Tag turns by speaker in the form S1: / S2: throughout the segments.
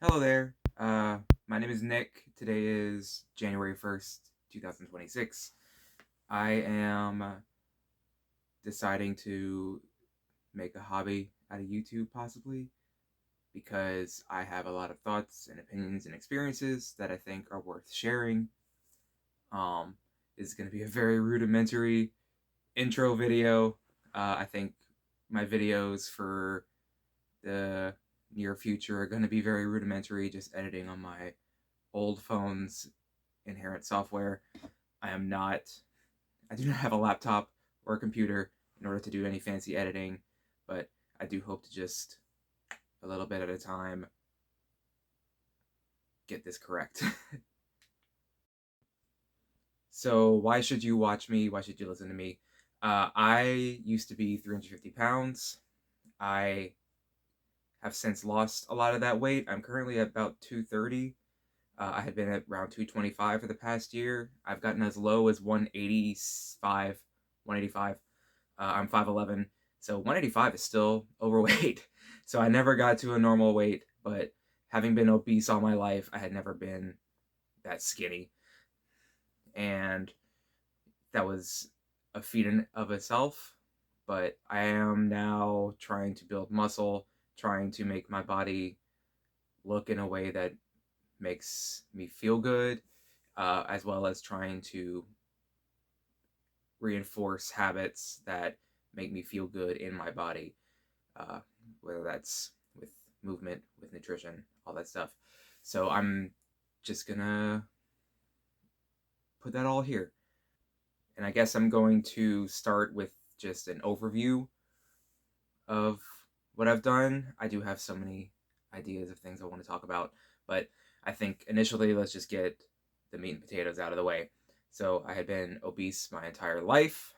S1: Hello there. My name is Nick. Today is January 1st, 2026. I am deciding to make a hobby out of YouTube, possibly, because I have a lot of thoughts and opinions and experiences that I think are worth sharing. Um, this is going to be a very rudimentary intro video. I think my videos for the near future are going to be very rudimentary, just editing on my old phone's inherent software. I am not, I do not have a laptop or a computer in order to do any fancy editing, but I do hope to just a little bit at a time get this correct. So, why should you watch me? Why should you listen to me? I used to be 350 pounds. I have since lost a lot of that weight. I'm currently at about 230. I had been at around 225 for the past year. I've gotten as low as 185. 185. I'm 5'11, so 185 is still overweight. So I never got to a normal weight, but having been obese all my life, I had never been that skinny. And that was a feat in of itself. But I am now trying to build muscle, trying to make my body look in a way that makes me feel good, as well as trying to reinforce habits that make me feel good in my body, uh, whether that's with movement, with nutrition, all that stuff. So I'm just gonna put that all here. And I guess I'm going to start with just an overview of what I've done. I do have so many ideas of things I want to talk about, but I think initially let's just get the meat and potatoes out of the way. So I had been obese my entire life.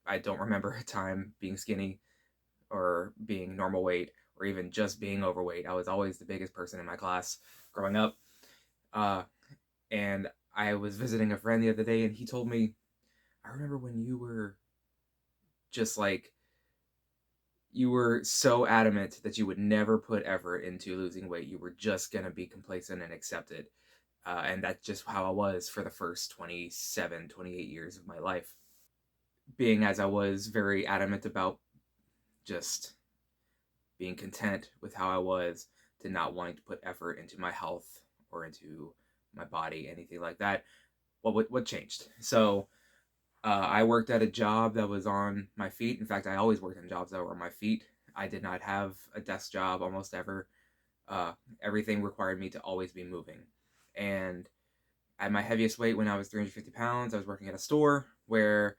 S1: I don't remember a time being skinny or being normal weight or even just being overweight. I was always the biggest person in my class growing up. Uh, and I was visiting a friend the other day and he told me, I remember when you were just like, you were so adamant that you would never put effort into losing weight. You were just going to be complacent and accept it. And that's just how I was for the first 27, 28 years of my life. Being as I was very adamant about just being content with how I was, to not wanting to put effort into my health or into my body, anything like that. What changed? So I worked at a job that was on my feet. In fact, I always worked in jobs that were on my feet. I did not have a desk job almost ever. Uh, Everything required me to always be moving. And at my heaviest weight, when I was 350 pounds, I was working at a store where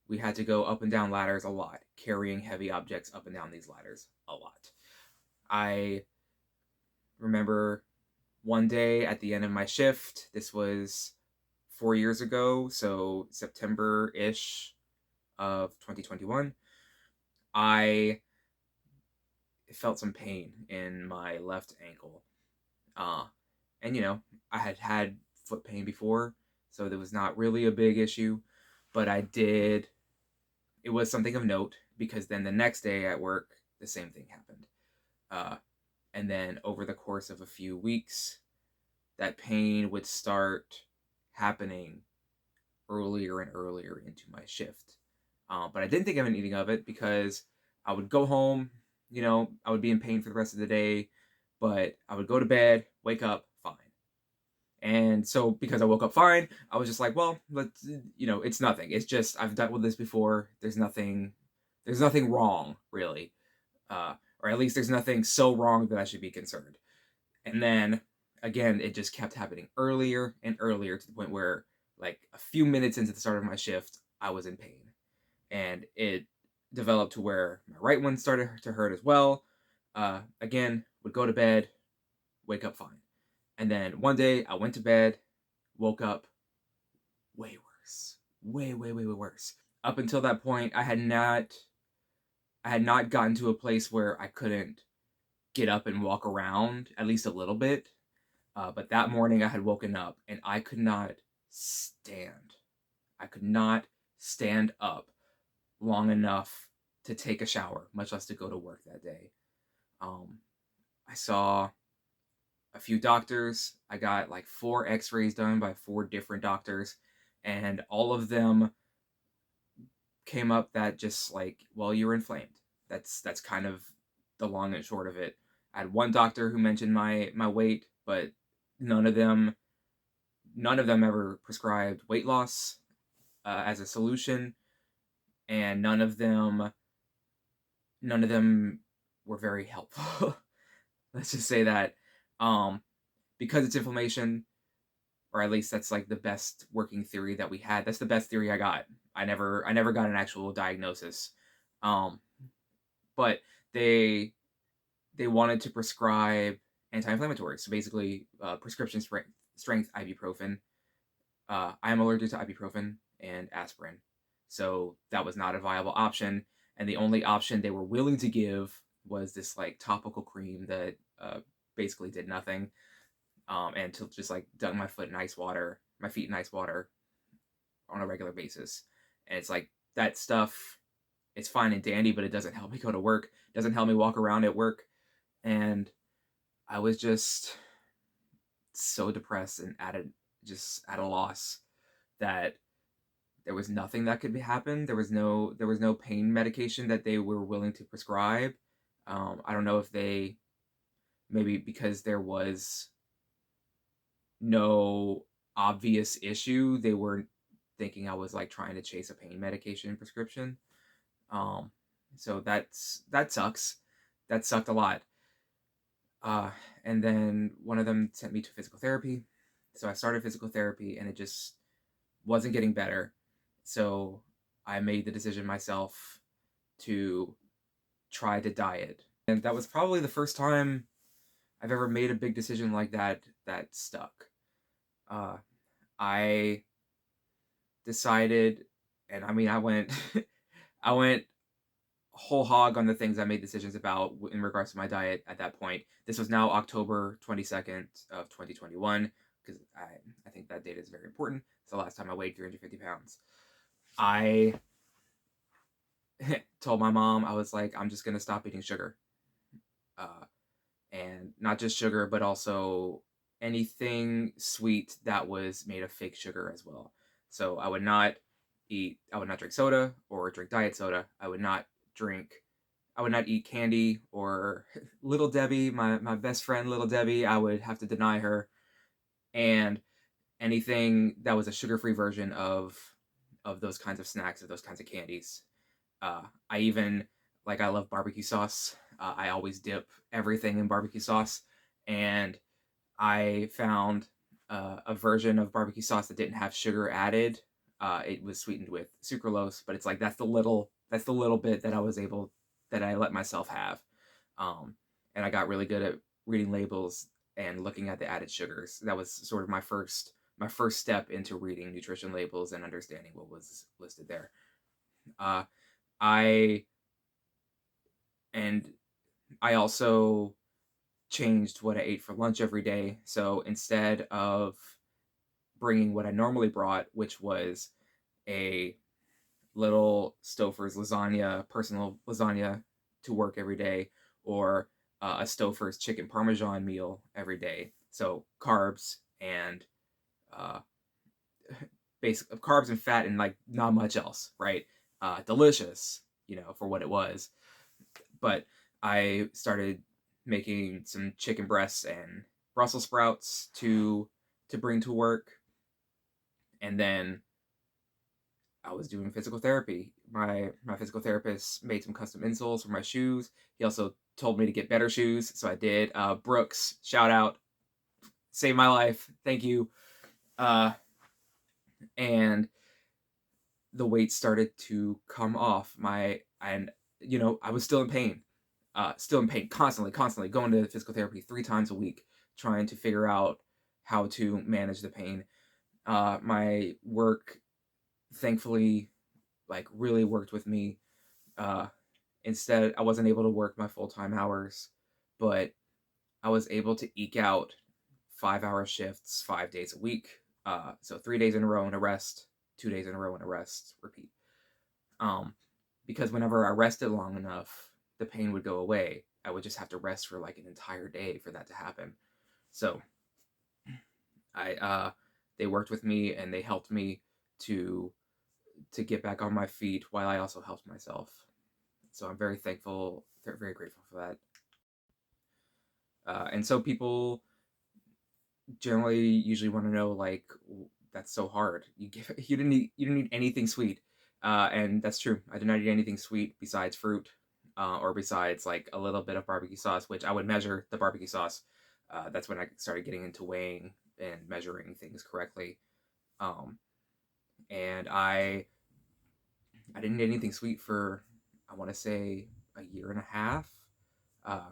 S1: we had to go up and down ladders a lot, carrying heavy objects up and down these ladders a lot. I remember one day at the end of my shift, this was 4 years ago, so September ish of 2021, I felt some pain in my left ankle. Uh, and, I had had foot pain before, so there was not really a big issue, but it was something of note because then the next day at work, the same thing happened. Uh, and then over the course of a few weeks, that pain would start happening earlier and earlier into my shift. But I didn't think of anything of it because I would go home, I would be in pain for the rest of the day, but I would go to bed, wake up fine. And so because I woke up fine, I was just like, well, it's nothing. It's just I've dealt with this before. There's nothing wrong really, or at least there's nothing so wrong that I should be concerned. And then again, it just kept happening earlier and earlier to the point where, like, a few minutes into the start of my shift, I was in pain. And it developed to where my right one started to hurt as well. Again, would go to bed, wake up fine. And then one day I went to bed, woke up way worse. Way, way, way, way worse. Up until that point, I had not gotten to a place where I couldn't get up and walk around at least a little bit. But that morning I had woken up and I could not stand. I could not stand up long enough to take a shower, much less to go to work that day. Um, I saw a few doctors. I got like 4 x-rays done by 4 different doctors, and all of them came up that just like, well, you're inflamed. That's kind of the long and short of it. I had one doctor who mentioned my weight, but none of them none of them ever prescribed weight loss as a solution, and none of them were very helpful. Let's just say that, um, because it's inflammation, or at least that's like the best working theory that we had. That's the best theory I got. I never got an actual diagnosis, um, but they wanted to prescribe anti-inflammatories. So basically, prescription strength ibuprofen. I am allergic to ibuprofen and aspirin, so that was not a viable option. And the only option they were willing to give was this like topical cream that basically did nothing, and to just like dunk my feet in ice water on a regular basis. And it's like that stuff. It's fine and dandy, but it doesn't help me go to work. It doesn't help me walk around at work, and I was just so depressed and at a loss that there was nothing that could happen. There was no pain medication that they were willing to prescribe. I don't know if they, maybe because there was no obvious issue, they were thinking I was like trying to chase a pain medication prescription. Um, so that sucks. That sucked a lot. Uh, and then one of them sent me to physical therapy. So I started physical therapy, and it just wasn't getting better. So I made the decision myself to try to diet. And that was probably the first time I've ever made a big decision like that stuck. Uh, I decided, and I mean, I went whole hog on the things I made decisions about in regards to my diet at that point. This was now October 22nd of 2021, because I think that date is very important. It's the last time I weighed 350 pounds. I told my mom, I was like, I'm just going to stop eating sugar. Uh, and not just sugar, but also anything sweet that was made of fake sugar as well. So I would not drink soda or drink diet soda. I would not eat candy or Little Debbie, my best friend Little Debbie. I would have to deny her. And anything that was a sugar-free version of those kinds of snacks, or those kinds of candies. I even, like, I love barbecue sauce. I always dip everything in barbecue sauce, and I found a version of barbecue sauce that didn't have sugar added. It was sweetened with sucralose, but it's like that's the little bit that I let myself have. Um, and I got really good at reading labels and looking at the added sugars. That was sort of my first step into reading nutrition labels and understanding what was listed there. Uh, I and I also changed what I ate for lunch every day. So instead of bringing what I normally brought, which was a little Stouffer's lasagna, personal lasagna to work every day, or a Stouffer's chicken parmesan meal every day. So carbs and uh, basic carbs and fat and like not much else, right? Delicious, for what it was. But I started making some chicken breasts and Brussels sprouts to bring to work, and then I was doing physical therapy. My physical therapist made some custom insoles for my shoes. He also told me to get better shoes, so I did. Brooks, shout out, saved my life. Thank you. Uh, and the weight started to come off. I was still in pain. Still in pain, constantly going to physical therapy 3 times a week, trying to figure out how to manage the pain. My work, thankfully, like really worked with me. Uh, Instead, I wasn't able to work my full-time hours, but I was able to eke out 5-hour shifts 5 days a week. So 3 days in a row and a rest, 2 days in a row and a rest, repeat. Um, because whenever I rested long enough, the pain would go away. I would just have to rest for like an entire day for that to happen. So they worked with me and they helped me to get back on my feet while I also helped myself. So I'm very thankful, very grateful for that. And so people generally usually want to know, like, that's so hard. You didn't need anything sweet, and that's true. I did not eat anything sweet besides fruit, or besides like a little bit of barbecue sauce, which I would measure the barbecue sauce. That's when I started getting into weighing and measuring things correctly. Um, and I didn't eat anything sweet for, I want to say, a year and a half. Uh,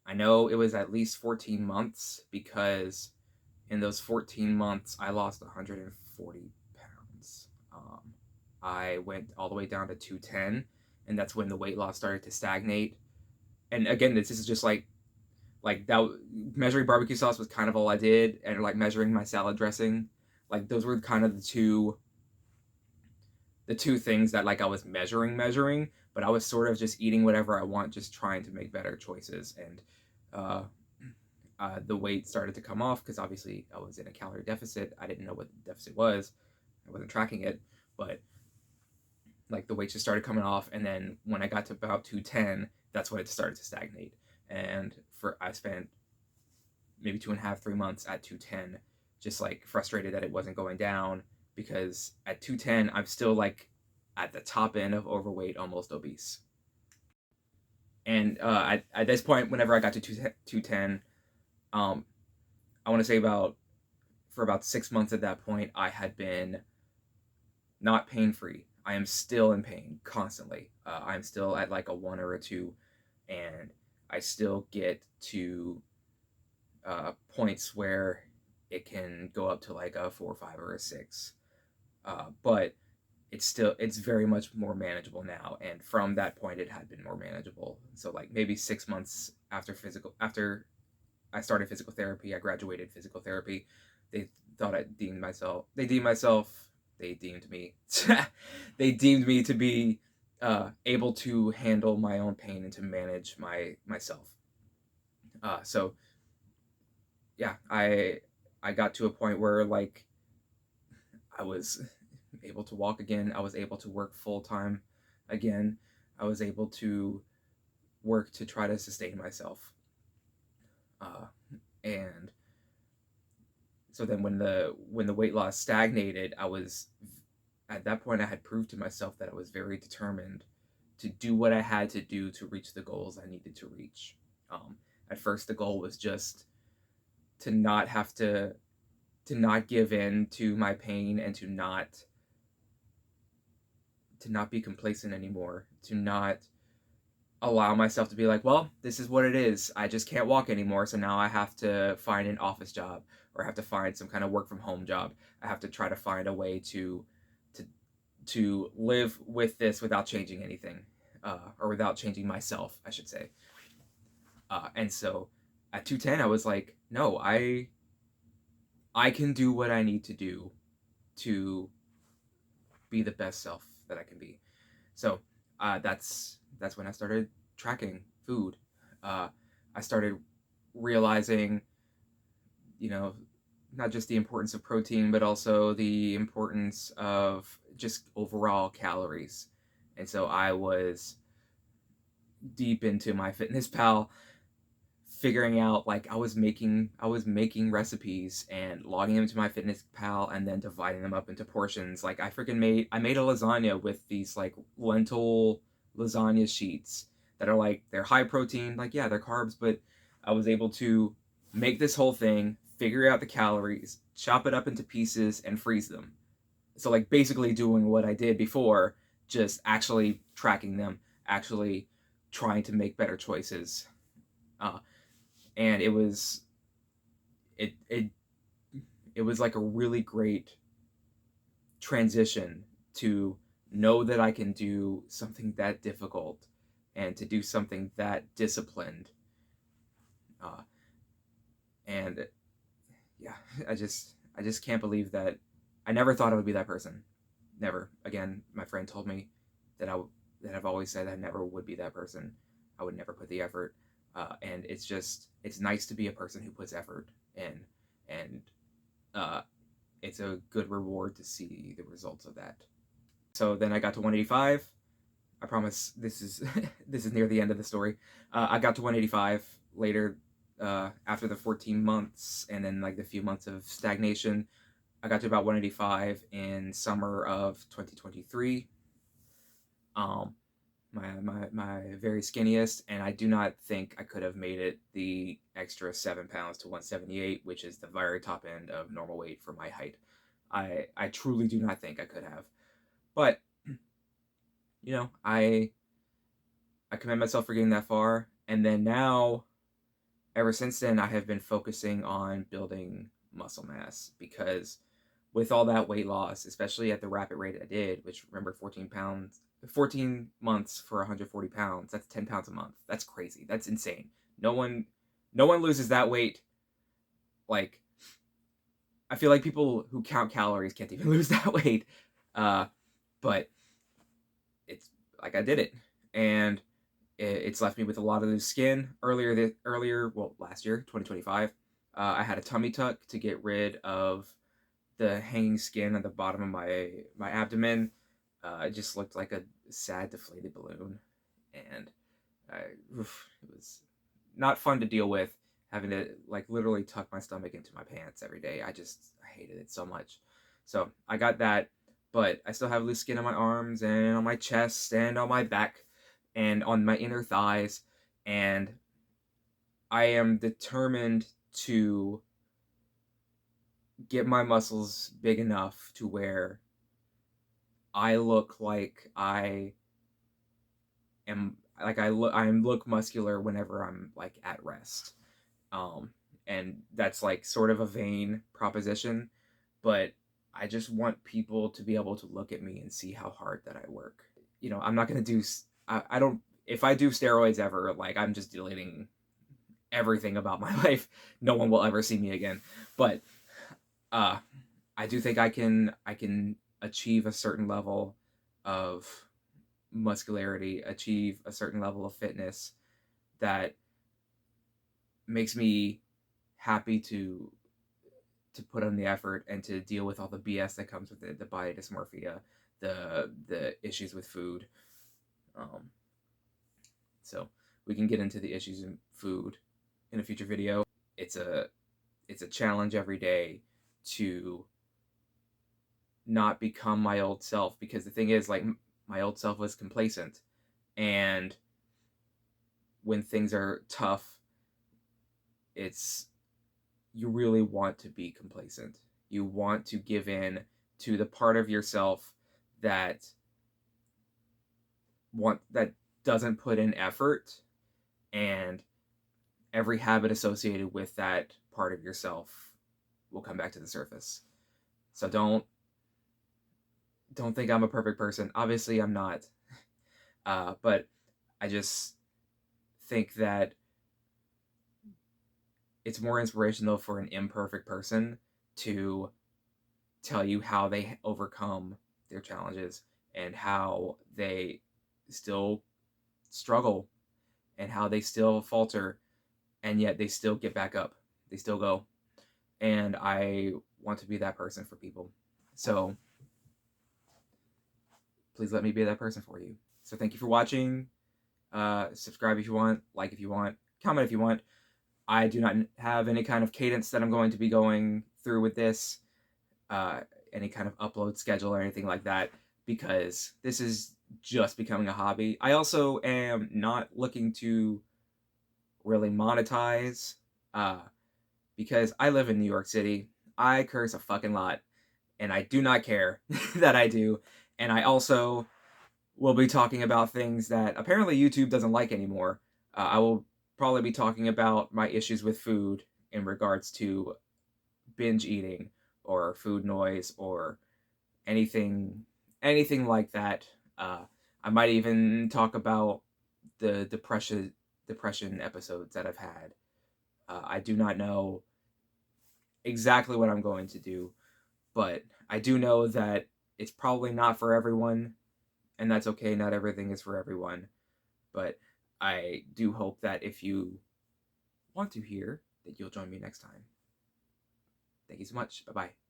S1: I know it was at least 14 months because in those 14 months, I lost 140 pounds. I went all the way down to 210, and that's when the weight loss started to stagnate. And again, this is just like that. Measuring barbecue sauce was kind of all I did, and like measuring my salad dressing, like those were kind of the two things that like I was measuring, but I was sort of just eating whatever I want, just trying to make better choices. And uh, the weight started to come off because obviously I was in a calorie deficit. I didn't know what the deficit was. I wasn't tracking it, but like the weight just started coming off. And then when I got to about 210, that's when it started to stagnate. And I spent maybe 2.5, 3 months at 210, just like frustrated that it wasn't going down, because at 210, I'm still like at the top end of overweight, almost obese. And at this point, whenever I got to 210, um, I want to say for about 6 months at that point, I had been not pain free. I am still in pain constantly. I'm still at like a 1 or a 2, and I still get to points where it can go up to like a 4, 5, or a 6. But it's very much more manageable now, and from that point it had been more manageable. So like maybe 6 months after I started physical therapy, I graduated physical therapy. They thought I deemed myself. They deemed myself. They deemed me. They deemed me to be able to handle my own pain and to manage myself. So yeah, I got to a point where like I was able to walk again. I was able to work full time again. I was able to work to try to sustain myself. Uh, and so then when the weight loss stagnated, I was at that point I had proved to myself that I was very determined to do what I had to do to reach the goals I needed to reach. Um, at first, the goal was just to not have to not give in to my pain, and to not be complacent anymore, to not allow myself to be like, well, this is what it is. I just can't walk anymore, so now I have to find an office job, or I have to find some kind of work from home job. I have to try to find a way to to live with this without changing anything, or without changing myself, I should say. And so at 210, I was like, no, I can do what I need to do to be the best self that I can be. So that's when I started tracking food. I started realizing, you know, not just the importance of protein, but also the importance of just overall calories. And so I was deep into MyFitnessPal, figuring out like I was making recipes and logging them to MyFitnessPal and then dividing them up into portions. Like I made a lasagna with these like lentil lasagna sheets that are like they're high protein, like yeah, they're carbs, but I was able to make this whole thing, figure out the calories, chop it up into pieces and freeze them. So like basically doing what I did before, just actually tracking them, actually trying to make better choices. Uh, and it it it was like a really great transition to know that I can do something that difficult and to do something that disciplined. Uh, and yeah, I just can't believe that I never thought I would be that person. Never. Again, my friend told me that that I've always said I never would be that person. I would never put the effort. And it's nice to be a person who puts effort in, and uh, it's a good reward to see the results of that. So then I got to 185. I promise this is this is near the end of the story. I got to 185 later, after the 14 months and then like the few months of stagnation. I got to about 185 in summer of 2023. Um, my very skinniest, and I do not think I could have made it the extra 7 pounds to 178, which is the very top end of normal weight for my height. I truly do not think I could have, but you know, I commend myself for getting that far, and then now, ever since then, I have been focusing on building muscle mass because with all that weight loss, especially at the rapid rate I did, which remember 14 months for 140 pounds, that's 10 pounds a month. That's crazy. That's insane. No one loses that weight. Like, I feel like people who count calories can't even lose that weight. But it's like I did it, and it's left me with a lot of loose skin. Well, last year, 2025, I had a tummy tuck to get rid of the hanging skin at the bottom of my abdomen. It just looked like a sad, deflated balloon, and it was not fun to deal with, having to like literally tuck my stomach into my pants every day. I hated it so much. So I got that, but I still have loose skin on my arms and on my chest and on my back and on my inner thighs, and I am determined to get my muscles big enough to where I look like I am like I look muscular whenever I'm like at rest. Um and that's like sort of a vain proposition, but I just want people to be able to look at me and see how hard that I work. You know, I'm not going to do I don't if I do steroids ever, like I'm just deleting everything about my life. No one will ever see me again. But uh I do think I can achieve a certain level of muscularity, achieve a certain level of fitness that makes me happy to put in the effort and to deal with all the BS that comes with it, the body dysmorphia, the issues with food. Um, so we can get into the issues in food in a future video. It's a challenge every day to not become my old self, because the thing is, like, my old self was complacent, and when things are tough, it's you really want to be complacent. You want to give in to the part of yourself that that doesn't put in effort, and every habit associated with that part of yourself will come back to the surface. So don't think I'm a perfect person. Obviously I'm not. But I just think that it's more inspirational for an imperfect person to tell you how they overcome their challenges and how they still struggle and how they still falter, and yet they still get back up. They still go. And I want to be that person for people. So please let me be that person for you. So thank you for watching. Subscribe if you want, like if you want, comment if you want. I do not have any kind of cadence that I'm going to be going through with this, any kind of upload schedule or anything like that, because this is just becoming a hobby. I also am not looking to really monetize, because I live in New York City. I curse a fucking lot, and I do not care that I do. And I also will be talking about things that apparently YouTube doesn't like anymore. I will probably be talking about my issues with food in regards to binge eating or food noise or anything like that. I might even talk about the depression episodes that I've had. I do not know exactly what I'm going to do, but I do know that it's probably not for everyone, and that's okay. Not everything is for everyone, but I do hope that if you want to hear that you'll join me next time. Thank you so much. Bye bye.